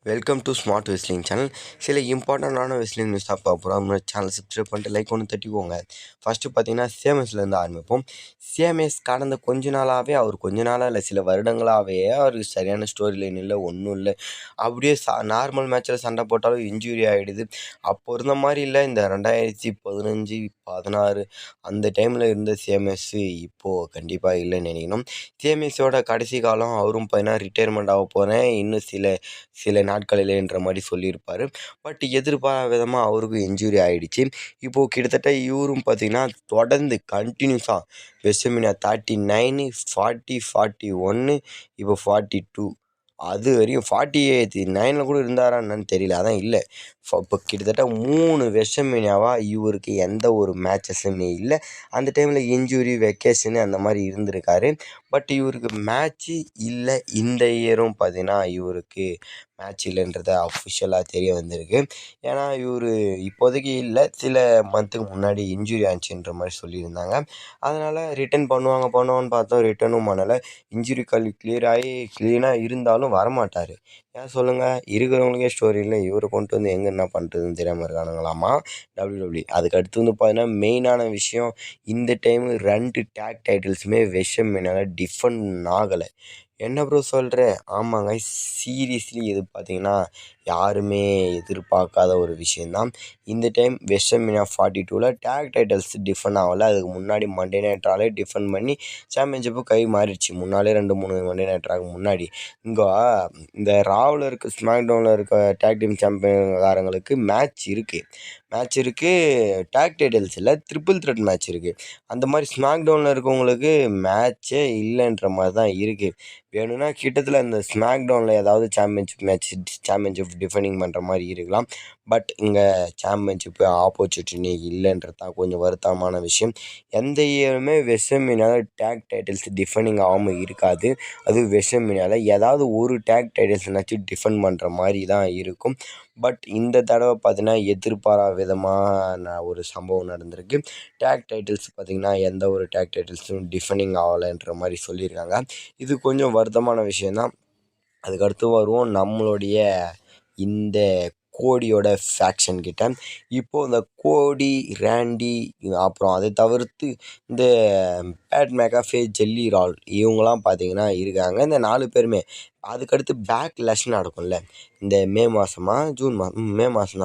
Welcome to smart wrestling channel. சில இம்பார்ட்டண்டான wrestling news தான் பார்க்க போகிறோம். நம்ம சேனல் சப்ஸ்கிரைப் பண்ணிட்டு லைக் ஒன்று தட்டிக்கோங்க. ஃபஸ்ட்டு பார்த்தீங்கன்னா சிஎம்எஸ்லேருந்து ஆரம்பிப்போம். சிஎம்எஸ் கடந்த கொஞ்ச நாளாகவே கொஞ்ச நாளாக இல்லை, சில வருடங்களாகவே அவருக்கு சரியான ஸ்டோரி லைன் இல்லை, ஒன்றும் இல்லை. அப்படியே நார்மல் மேட்ச்சில் சண்டை போட்டாலும் இன்ஜுரி ஆகிடுது. அப்போ இருந்த மாதிரி இல்லை. இந்த 2015, 16 அந்த டைமில் இருந்த சிஎம்எஸ் இப்போது கண்டிப்பாக இல்லைன்னு நினைக்கணும். சிஎம்எஸோட கடைசி காலம் அவரும் பார்த்தீங்கன்னா ரிட்டையர்மெண்ட் ஆக போகிறேன் இன்னும் சில நாட்களிலேன்ற மாதிரி சொல்லியிருப்பார். பட் எதிர்பாராத விதமாக அவருக்கும் இன்ஜுரி ஆகிடுச்சு. இப்போது கிட்டத்தட்ட இவரும் பார்த்திங்கன்னா தொடர்ந்து கண்டினியூஸாக வெஸ்டர்மினியா 39, 40, 41, இப்போ 42 அது வரையும் 49 கூட இருந்தாரா என்னன்னு தெரியல. அதான் இல்லை. இப்போ கிட்டத்தட்ட 3 வெஸ்டர்மினியாவாக இவருக்கு எந்த ஒரு மேட்சஸுமே இல்லை. அந்த டைமில் இன்ஜுரி, வெக்கேஷனு அந்த மாதிரி இருந்திருக்காரு. பட் இவருக்கு மேட்ச்சு இல்லை. இந்த இயரும் பார்த்திங்கன்னா இவருக்கு மேட்ச் இல்லைன்றது அஃபிஷியலாக தெரிய வந்திருக்கு. ஏன்னா இவர் இப்போதைக்கு இல்லை, சில மந்த்துக்கு முன்னாடி இன்ஜுரி ஆச்சுன்ற மாதிரி சொல்லியிருந்தாங்க. அதனால் ரிட்டர்ன் பண்ணுவான்னு பார்த்தோம், ரிட்டர்னும் பண்ணலை. இன்ஜுரி கிளியர் ஆகி க்ளீனாக இருந்தாலும் வரமாட்டார். ஏன் சொல்லுங்கள், இருக்கிறவங்களுக்கே ஸ்டோரி இல்லை, இவரை கொண்டு வந்து எங்கே என்ன பண்ணுறதுன்னு தெரியாமல் இருக்கானுங்களாமா WWE. அதுக்கு அடுத்து வந்து பார்த்தீங்கன்னா மெயினான விஷயம், இந்த டைமு 2 டேக் டைட்டில்ஸுமே வெஸ்டர்மினியாவில் டிஃபெண்ட் ஆகலை. என்ன ப்ரோ சொல்கிற? ஆமாங்க, சீரியஸ்லி இது பார்த்தீங்கன்னா யாருமே எதிர்பார்க்காத ஒரு விஷயந்தான். இந்த டைம் வெஸ்டர்மினியா 42ல் டேக் டைட்டில்ஸ் டிஃபெண்ட் ஆகலை. அதுக்கு முன்னாடி மண்டே நைட் ராலே டிஃபெண்ட் பண்ணி சாம்பியன்ஷிப்பு கை மாறிடுச்சு. முன்னாலே 2-3 மண்டே நைட் ராக்கு முன்னாடி. இங்கே இந்த ராவில் இருக்க, ஸ்மாக்டவுனில் இருக்க டேக் டீம் சாம்பியன்காரங்களுக்கு மேட்ச் இருக்குது. டேக் டைட்டில்ஸ் இல்லை, ட்ரிபிள் த்ரெட் மேட்ச் இருக்குது. அந்த மாதிரி ஸ்மாக்டவுனில் இருக்கவங்களுக்கு மேட்ச்சே இல்லைன்ற மாதிரி தான் இருக்குது. வேணும்னா கிட்டத்தில் இந்த ஸ்மாக்டவுனில் ஏதாவது சாம்பியன்ஷிப் டிஃபெண்டிங் பண்ணுற மாதிரி இருக்கலாம். பட் இங்கே சாம்பியன்ஷிப்பு ஆப்பர்ச்சுனிட்டி இல்லைன்றது தான் கொஞ்சம் வருத்தமான விஷயம். எந்த இயருமே வெஸ்டர்மினியாவில் டேக் டைட்டில்ஸ் டிஃபெண்டிங் ஆகாமல் இருக்காது. அதுவும் வெஸ்டர்மினியாவில் ஏதாவது ஒரு டேக் டைட்டில்ஸ்னாச்சும் டிஃபெண்ட் பண்ணுற மாதிரி தான் இருக்கும். பட் இந்த தடவை பார்த்தீங்கன்னா எதிர்பாராத விதமான ஒரு சம்பவம் நடந்திருக்கு. டேக் டைட்டில்ஸ் பார்த்திங்கன்னா எந்த ஒரு டேக் டைட்டில்ஸும் டிஃபெண்டிங் ஆகலைன்ற மாதிரி சொல்லியிருக்காங்க. இது கொஞ்சம் வருத்தமான விஷயந்தான். அதுக்கடுத்து வருவோம் நம்மளுடைய இந்த கோடியோட ஃபேக்ஷன் கிட்ட. இப்போது இந்த கோடி, ரேண்டி, அப்புறம் அதை தவிர்த்து இந்த பேட் மெக்காஃபே, ஜெல்லி ரால் இவங்களாம் பார்த்திங்கன்னா இருக்காங்க. இந்த 4 பேருமே. அதுக்கடுத்து பேக்லாஷ் நடக்கும்ல, இந்த மே மாதம்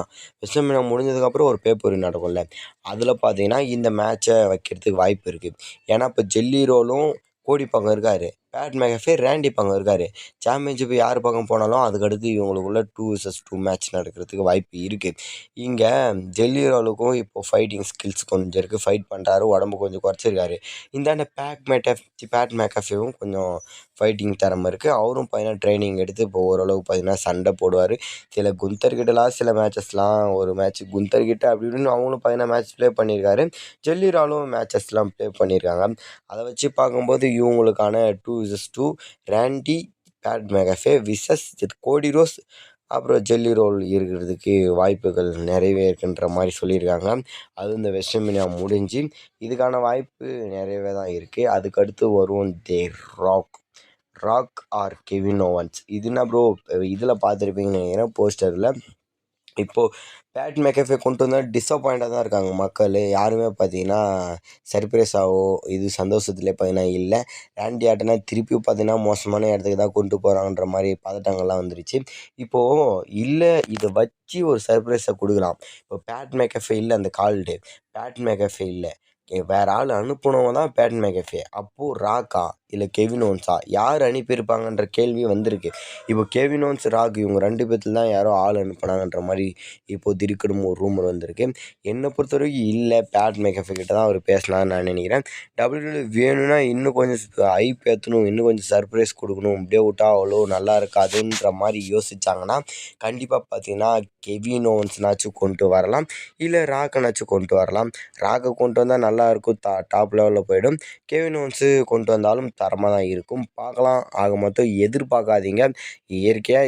தான் வெஸ்டர்மினியா முடிஞ்சதுக்கப்புறம் ஒரு பேப்பர் நடக்கும்ல, அதில் பார்த்திங்கன்னா இந்த மேட்ச்சை வைக்கிறதுக்கு வாய்ப்பு இருக்குது. ஏன்னா இப்போ ஜெல்லி ரோலும் கோடி பக்கம் இருக்கார், பேட் மெக்காஃபே, ரேண்டி பக்கம் இருக்கார். சாம்பியன்ஷிப் யார் பக்கம் போனாலும் அதுக்கடுத்து இவங்களுக்குள்ள 2 vs 2 மேட்ச் நடக்கிறதுக்கு வாய்ப்பு இருக்குது. இங்கே ஜெல்லி ரோலுக்கும் இப்போது ஃபைட்டிங் ஸ்கில்ஸ் கொஞ்சம் இருக்குது, ஃபைட் பண்ணுறாரு, உடம்பு கொஞ்சம் குறைச்சிருக்காரு. இந்தாண்ட பேட் மெக்காஃபேவும் கொஞ்சம் ஃபைட்டிங் திறமை இருக்குது. அவரும் பார்த்தீங்கன்னா ட்ரைனிங் எடுத்து இப்போ ஓரளவுக்கு பார்த்தீங்கன்னா சண்டை போடுவார். சில குந்தர்கிட்டலாம் சில மேட்சஸ்லாம், ஒரு மேட்ச் குந்தர்கிட்ட அப்படி இப்படின்னு அவங்களும் பார்த்தீங்கன்னா மேட்ச் ப்ளே பண்ணியிருக்காரு. ஜெல்லி ராலும் மேட்சஸ்லாம் ப்ளே பண்ணியிருக்காங்க. அதை வச்சு பார்க்கும்போது இவங்களுக்கான 2 vs 2 ரேண்டி, பேட் மெக்காஃபே விசஸ் கோடி ரோஸ், அப்புறம் ஜெல்லி ரோல் இருக்கிறதுக்கு வாய்ப்புகள் நிறையவே இருக்குன்ற மாதிரி சொல்லியிருக்காங்க. அதுவும் இந்த வெஸ்டர்மினியா முடிஞ்சு இதுக்கான வாய்ப்பு நிறையவே தான் இருக்குது. அதுக்கடுத்து வரும் ராக் ஆர் கெவின் ஓவன்ஸ். இது என்ன ப்ரோ, இதில் பார்த்துருப்பீங்கன்னு நினைக்கிறேன் போஸ்டரில். இப்போது பேட் மெக்காஃபே கொண்டு வந்தால் டிஸப்பாயிண்டாக தான் இருக்காங்க மக்கள். யாருமே பார்த்தீங்கன்னா சர்ப்ரைஸாகவோ இது சந்தோஷத்துலேயே பார்த்தீங்கன்னா இல்லை. ரேண்டி ஆட்டனா திருப்பி பார்த்தீங்கன்னா மோசமான இடத்துக்கு தான் கொண்டு போகிறாங்கன்ற மாதிரி பதட்டங்கள்லாம் வந்துருச்சு. இப்போது இல்லை, இதை வச்சு ஒரு சர்ப்ரைஸை கொடுக்கலாம். இப்போ பேட் மெக்காஃபே இல்லை, அந்த கால்டு பேட் மெக்காஃபே இல்லை, வேறு ஆள் அனுப்புனவங்க தான் பேட் மெக்காஃபே. அப்போது ராக்கா இல்லை கெவின் ஓவன்ஸா, யார் அனுப்பியிருப்பாங்கன்ற கேள்வி வந்திருக்கு. இப்போ கெவின் ஓவன்ஸ், ராக் இவங்க 2 பேர்த்தில் தான் யாரோ ஆள் அனுப்புனாங்கன்ற மாதிரி இப்போது திடுக்கிடும் ஒரு ரூமர் வந்திருக்கு. என்னை பொறுத்தவரைக்கும் இல்லை, பேட் மெக்காஃபே கிட்ட தான் அவர் பேசினான்னு நான் நினைக்கிறேன். WWE வேணும்னா இன்னும் கொஞ்சம் ஹைப் ஏற்றணும், இன்னும் கொஞ்சம் சர்ப்ரைஸ் கொடுக்கணும், இப்படியே விட்டா அவ்வளோ நல்லா இருக்காதுன்ற மாதிரி யோசித்தாங்கன்னா கண்டிப்பாக பார்த்தீங்கன்னா கெவின் ஓவன்ஸ்னாச்சும் கொண்டு வரலாம், இல்லை ராக்கனாச்சும் கொண்டு வரலாம். ராக்கை கொண்டு வந்தால் நல்லாயிருக்கும், டாப் லெவலில் போயிடும். கெவின் ஓவன்ஸு கொண்டு வந்தாலும் தரமாக தான் இருக்கும். பார்க்கலாம். ஆக மொத்தம் எதிர்பார்க்காதீங்க.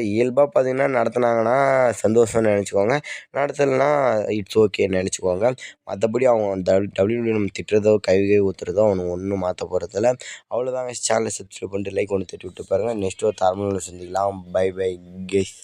இயல்பாக பார்த்தீங்கன்னா நடத்துனாங்கன்னா சந்தோஷம்னு நினச்சிக்கோங்க, நடத்தலைன்னா இட்ஸ் ஓகேன்னு நினச்சிக்கோங்க. மற்றபடி அவங்க WWE நம்ம திட்டுறதோ கை ஊற்றுறதோ அவனுக்கு ஒன்றும் மாற்ற போகிறதில்ல. அவ்வளோதாங்க. சேனலை சப்ஸ்கிரைப் பண்ணிட்டு லைக் ஒன்று தட்டி விட்டு பாருங்கள். நெக்ஸ்ட் ஒரு தரமான சந்திக்கலாம். Bye guys.